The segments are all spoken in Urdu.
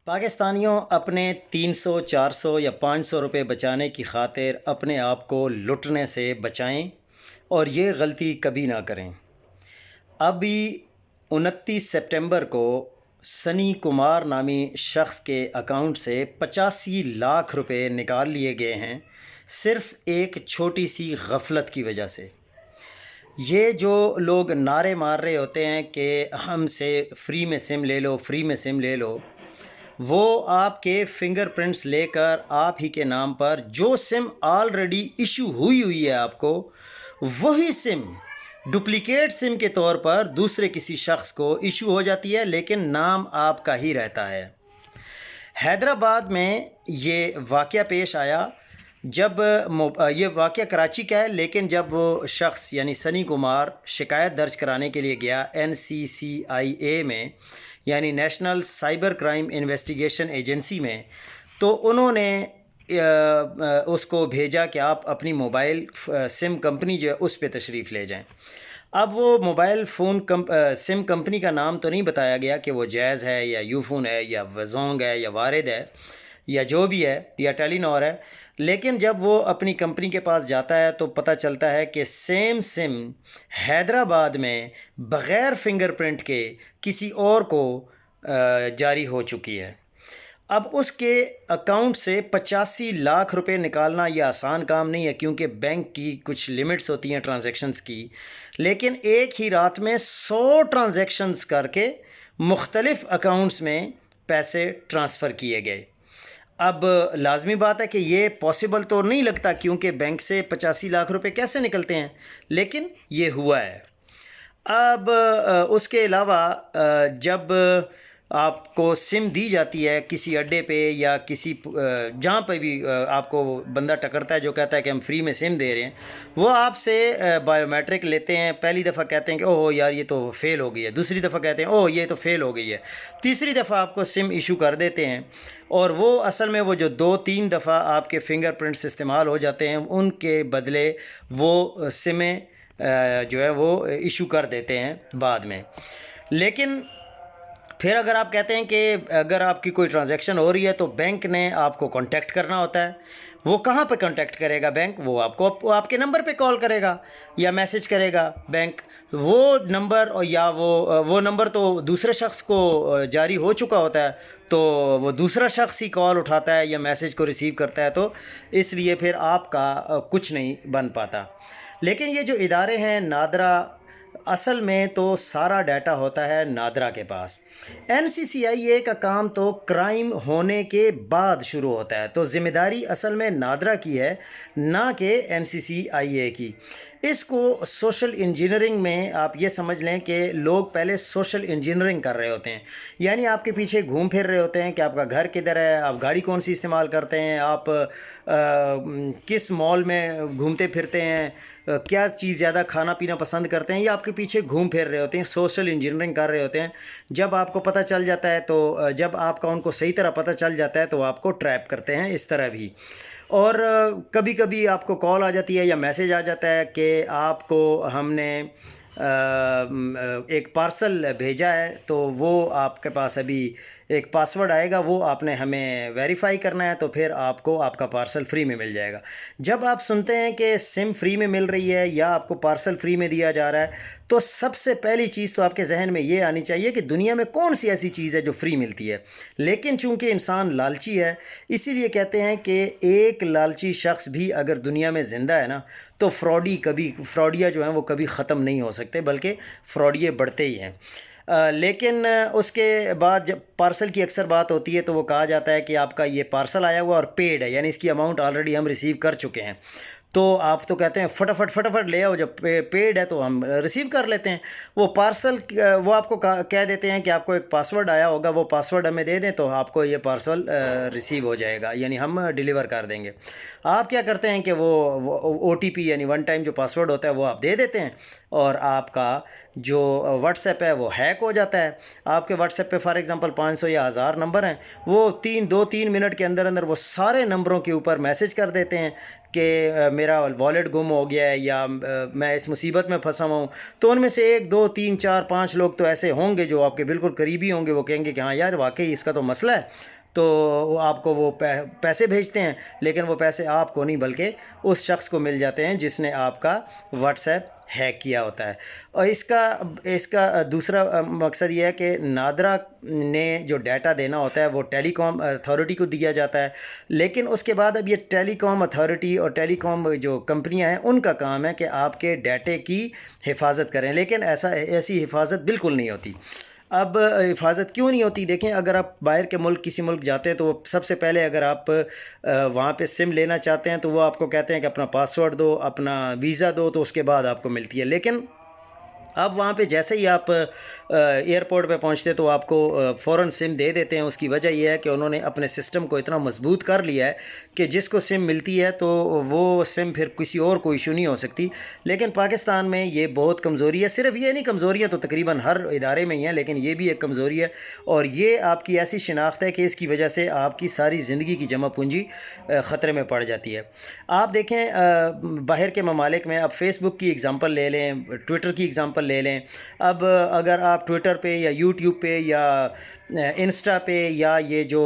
پاکستانیوں اپنے 300 400 یا 500 روپے بچانے کی خاطر اپنے آپ کو لٹنے سے بچائیں اور یہ غلطی کبھی نہ کریں۔ ابھی 29 سپٹمبر کو سنی کمار نامی شخص کے اکاؤنٹ سے 85 لاکھ روپے نکال لیے گئے ہیں، صرف ایک چھوٹی سی غفلت کی وجہ سے۔ یہ جو لوگ نعرے مار رہے ہوتے ہیں کہ ہم سے فری میں سم لے لو، فری میں سم لے لو، وہ آپ کے فنگر پرنٹس لے کر آپ ہی کے نام پر جو سم آلریڈی ایشو ہوئی ہے آپ کو، وہی سم ڈپلیکیٹ سم کے طور پر دوسرے کسی شخص کو ایشو ہو جاتی ہے، لیکن نام آپ کا ہی رہتا ہے۔ حیدرآباد میں یہ واقعہ پیش آیا جب یہ واقعہ کراچی کا ہے، لیکن جب وہ شخص یعنی سنی کمار شکایت درج کرانے کے لیے گیا NCCIA میں، یعنی national cyber crime investigation agency میں، تو انہوں نے اس کو بھیجا کہ آپ اپنی موبائل سم کمپنی جو ہے اس پہ تشریف لے جائیں۔ اب وہ موبائل فون سم کمپنی کا نام تو نہیں بتایا گیا کہ وہ جیز ہے یا یوفون ہے یا وزونگ ہے یا وارد ہے یا جو بھی ہے یا ٹیلی نور ہے، لیکن جب وہ اپنی کمپنی کے پاس جاتا ہے تو پتہ چلتا ہے کہ سیم سم حیدرآباد میں بغیر فنگر پرنٹ کے کسی اور کو جاری ہو چکی ہے۔ اب اس کے اکاؤنٹ سے 85 لاکھ روپے نکالنا یہ آسان کام نہیں ہے، کیونکہ بینک کی کچھ لمٹس ہوتی ہیں ٹرانزیکشنز کی، لیکن ایک ہی رات میں 100 ٹرانزیکشنز کر کے مختلف اکاؤنٹس میں پیسے ٹرانسفر کیے گئے۔ اب لازمی بات ہے کہ یہ پاسبل تو نہیں لگتا، کیونکہ بینک سے 85 لاکھ روپے کیسے نکلتے ہیں، لیکن یہ ہوا ہے۔ اب اس کے علاوہ جب آپ کو سم دی جاتی ہے کسی اڈے پہ یا کسی جہاں پہ بھی آپ کو بندہ ٹکرتا ہے جو کہتا ہے کہ ہم فری میں سم دے رہے ہیں، وہ آپ سے بائیو میٹرک لیتے ہیں۔ پہلی دفعہ کہتے ہیں کہ اوہ یار یہ تو فیل ہو گئی ہے، دوسری دفعہ کہتے ہیں اوہ یہ تو فیل ہو گئی ہے، تیسری دفعہ آپ کو سم ایشو کر دیتے ہیں، اور وہ اصل میں وہ جو 2-3 دفعہ آپ کے فنگر پرنٹس استعمال ہو جاتے ہیں، ان کے بدلے وہ سمیں جو ہے وہ ایشو کر دیتے ہیں بعد میں۔ لیکن پھر اگر آپ کہتے ہیں کہ اگر آپ کی کوئی ٹرانزیکشن ہو رہی ہے تو بینک نے آپ کو کانٹیکٹ کرنا ہوتا ہے، وہ کہاں پہ کانٹیکٹ کرے گا بینک؟ وہ آپ کے نمبر پہ کال کرے گا یا میسج کرے گا بینک۔ وہ نمبر یا وہ نمبر تو دوسرے شخص کو جاری ہو چکا ہوتا ہے، تو وہ دوسرا شخص ہی کال اٹھاتا ہے یا میسج کو ریسیو کرتا ہے، تو اس لیے پھر آپ کا کچھ نہیں بن پاتا۔ لیکن یہ جو ادارے ہیں نادرا، اصل میں تو سارا ڈیٹا ہوتا ہے نادرا کے پاس۔ NCCIA کا کام تو کرائم ہونے کے بعد شروع ہوتا ہے، تو ذمہ داری اصل میں نادرا کی ہے، نہ کہ NCCIA کی۔ اس کو سوشل انجینئرنگ میں آپ یہ سمجھ لیں کہ لوگ پہلے سوشل انجینئرنگ کر رہے ہوتے ہیں، یعنی آپ کے پیچھے گھوم پھر رہے ہوتے ہیں کہ آپ کا گھر کدھر ہے، آپ گاڑی کون سی استعمال کرتے ہیں، آپ کس مال میں گھومتے پھرتے ہیں، کیا چیز زیادہ کھانا پینا پسند کرتے ہیں، یہ آپ کے پیچھے گھوم پھر رہے ہوتے ہیں، سوشل انجینئرنگ کر رہے ہوتے ہیں۔ جب آپ کو پتہ چل جاتا ہے تو جب آپ کا ان کو صحیح طرح پتہ چل جاتا ہے تو آپ کو ٹریپ کرتے ہیں اس طرح بھی۔ اور کبھی کبھی آپ کو کال آ جاتی ہے یا میسج آ جاتا ہے کہ آپ کو ہم نے ایک پارسل بھیجا ہے، تو وہ آپ کے پاس ابھی ایک پاسورڈ آئے گا، وہ آپ نے ہمیں ویریفائی کرنا ہے، تو پھر آپ کو آپ کا پارسل فری میں مل جائے گا۔ جب آپ سنتے ہیں کہ سم فری میں مل رہی ہے یا آپ کو پارسل فری میں دیا جا رہا ہے، تو سب سے پہلی چیز تو آپ کے ذہن میں یہ آنی چاہیے کہ دنیا میں کون سی ایسی چیز ہے جو فری ملتی ہے۔ لیکن چونکہ انسان لالچی ہے، اسی لیے کہتے ہیں کہ ایک لالچی شخص بھی اگر دنیا میں زندہ ہے نا، تو فراڈیا جو ہیں وہ کبھی ختم نہیں ہو سکتے، بلکہ فراڈیے بڑھتے ہی ہیں۔ لیکن اس کے بعد جب پارسل کی اکثر بات ہوتی ہے تو وہ کہا جاتا ہے کہ آپ کا یہ پارسل آیا ہوا اور پیڈ ہے، یعنی اس کی اماؤنٹ آلریڈی ہم ریسیو کر چکے ہیں، تو آپ تو کہتے ہیں فٹافٹ لے آؤ، جب پیڈ ہے تو ہم ریسیو کر لیتے ہیں۔ وہ پارسل وہ آپ کو کہہ دیتے ہیں کہ آپ کو ایک پاسورڈ آیا ہوگا، وہ پاسورڈ ہمیں دے دیں تو آپ کو یہ پارسل ریسیو ہو جائے گا، یعنی ہم ڈیلیور کر دیں گے۔ آپ کیا کرتے ہیں کہ وہ OTP یعنی ون ٹائم جو پاسورڈ ہوتا ہے وہ آپ دے دیتے ہیں، اور آپ کا جو واٹس ایپ ہے وہ ہیک ہو جاتا ہے. آپ کے واٹس ایپ پہ فار ایگزامپل 500 یا 1000 نمبر ہیں, وہ 2-3 منٹ کے اندر اندر وہ سارے نمبروں کے اوپر میسج کر دیتے ہیں کہ میرا والیٹ گم ہو گیا ہے یا میں اس مصیبت میں پھنسا ہوا ہوں. تو ان میں سے 1 2 3 4 5 لوگ تو ایسے ہوں گے جو آپ کے بالکل قریبی ہوں گے, وہ کہیں گے کہ ہاں یار واقعی اس کا تو مسئلہ ہے. تو وہ آپ کو وہ پیسے بھیجتے ہیں, لیکن وہ پیسے آپ کو نہیں بلکہ اس شخص کو مل جاتے ہیں جس نے آپ کا واٹس ایپ ہیک کیا ہوتا ہے. اور اس کا دوسرا مقصد یہ ہے کہ نادرا نے جو ڈیٹا دینا ہوتا ہے وہ ٹیلی کام اتھارٹی کو دیا جاتا ہے, لیکن اس کے بعد اب یہ ٹیلی کام اتھارٹی اور ٹیلی کام جو کمپنیاں ہیں ان کا کام ہے کہ آپ کے ڈیٹے کی حفاظت کریں, لیکن ایسی حفاظت بالکل نہیں ہوتی. اب حفاظت کیوں نہیں ہوتی؟ دیکھیں, اگر آپ باہر کے ملک کسی ملک جاتے ہیں تو وہ سب سے پہلے اگر آپ وہاں پہ سم لینا چاہتے ہیں تو وہ آپ کو کہتے ہیں کہ اپنا پاسورڈ دو, اپنا ویزا دو, تو اس کے بعد آپ کو ملتی ہے. لیکن اب وہاں پہ جیسے ہی آپ ایئرپورٹ پہ پہنچتے تو آپ کو فوراً سم دے دیتے ہیں. اس کی وجہ یہ ہے کہ انہوں نے اپنے سسٹم کو اتنا مضبوط کر لیا ہے کہ جس کو سم ملتی ہے تو وہ سم پھر کسی اور کو ایشو نہیں ہو سکتی. لیکن پاکستان میں یہ بہت کمزوری ہے. صرف یہ نہیں, کمزوریاں تو تقریباً ہر ادارے میں ہی ہیں, لیکن یہ بھی ایک کمزوری ہے, اور یہ آپ کی ایسی شناخت ہے کہ اس کی وجہ سے آپ کی ساری زندگی کی جمع پونجی خطرے میں پڑ جاتی ہے. آپ دیکھیں باہر کے ممالک میں, اب فیس بک کی اگزامپل لے لیں, ٹویٹر کی اگزامپل لے لیں. اب اگر آپ ٹویٹر پہ یا یوٹیوب پہ یا انسٹا پہ یا یہ جو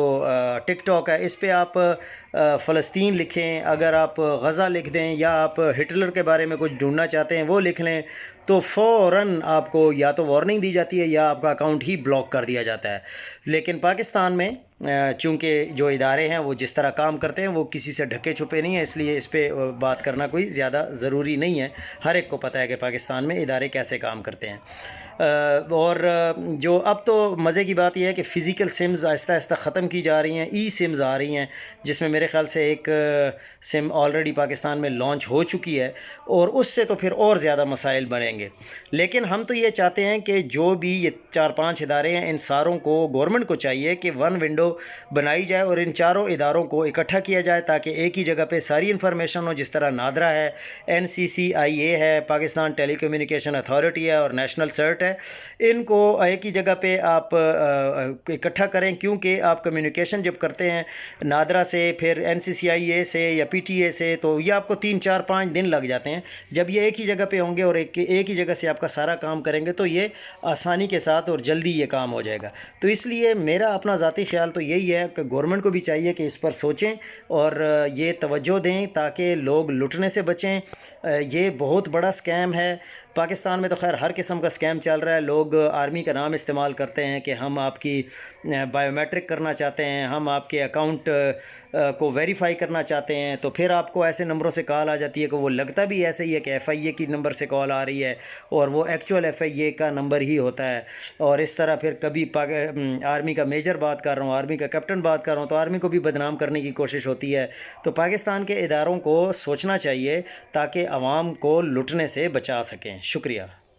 ٹک ٹاک ہے اس پہ آپ فلسطین لکھیں, اگر آپ غزہ لکھ دیں یا آپ ہٹلر کے بارے میں کچھ ڈھونڈنا چاہتے ہیں وہ لکھ لیں, تو فوراً آپ کو یا تو وارننگ دی جاتی ہے یا آپ کا اکاؤنٹ ہی بلاک کر دیا جاتا ہے. لیکن پاکستان میں چونکہ جو ادارے ہیں وہ جس طرح کام کرتے ہیں وہ کسی سے ڈھکے چھپے نہیں ہیں, اس لیے اس پہ بات کرنا کوئی زیادہ ضروری نہیں ہے. ہر ایک کو پتہ ہے کہ پاکستان میں ادارے کیسے کام کرتے ہیں. اور جو اب تو مزے کی بات یہ ہے کہ فزیکل سمز آہستہ آہستہ ختم کی جا رہی ہیں, ای سمز آ رہی ہیں, جس میں میرے خیال سے ایک سم آلریڈی پاکستان میں لانچ ہو چکی ہے, اور اس سے تو پھر اور زیادہ مسائل بڑھیں گے. لیکن ہم تو یہ چاہتے ہیں کہ جو بھی یہ 4-5 ادارے ہیں ان ساروں کو, گورنمنٹ کو چاہیے کہ ون ونڈو بنائی جائے اور ان چاروں اداروں کو اکٹھا کیا جائے تاکہ ایک ہی جگہ پہ ساری انفارمیشن ہو. جس طرح نادرا ہے, NCCIA ہے, پاکستان ٹیلی کمیونیکیشن اتھارٹی ہے, اور نیشنل سرٹ ہے, ان کو ایک ہی جگہ پہ آپ اکٹھا کریں, کیونکہ آپ کمیونیکیشن جب کرتے ہیں نادرا سے, پھر NCCIA سے یا PTA سے, تو یہ آپ کو 3-4-5 دن لگ جاتے ہیں. جب یہ ایک ہی جگہ پہ ہوں گے اور ایک ہی جگہ سے آپ کا سارا کام کریں گے تو یہ آسانی کے ساتھ اور جلدی یہ کام ہو جائے گا. تو اس لیے میرا اپنا ذاتی خیال تو یہی ہے کہ گورنمنٹ کو بھی چاہیے کہ اس پر سوچیں اور یہ توجہ دیں تاکہ لوگ لٹنے سے بچیں. یہ بہت بڑا سکیم ہے. پاکستان میں تو خیر ہر قسم کا سکیم چل رہا ہے. لوگ آرمی کا نام استعمال کرتے ہیں کہ ہم آپ کی بائیو میٹرک کرنا چاہتے ہیں, ہم آپ کے اکاؤنٹ کو ویریفائی کرنا چاہتے ہیں, تو پھر آپ کو ایسے نمبروں سے کال آ جاتی ہے کہ وہ لگتا بھی ایسے ہی ہے کہ FIA کی نمبر سے کال آ رہی ہے اور وہ ایکچوئل FIA کا نمبر ہی ہوتا ہے. اور اس طرح پھر کبھی آرمی کا میجر بات کر رہا ہوں, آرمی کا کیپٹن بات کر رہا ہوں, تو آرمی کو بھی بدنام کرنے کی کوشش ہوتی ہے. تو پاکستان کے اداروں کو سوچنا چاہیے تاکہ عوام کو لٹنے سے بچا سکیں. شکریہ.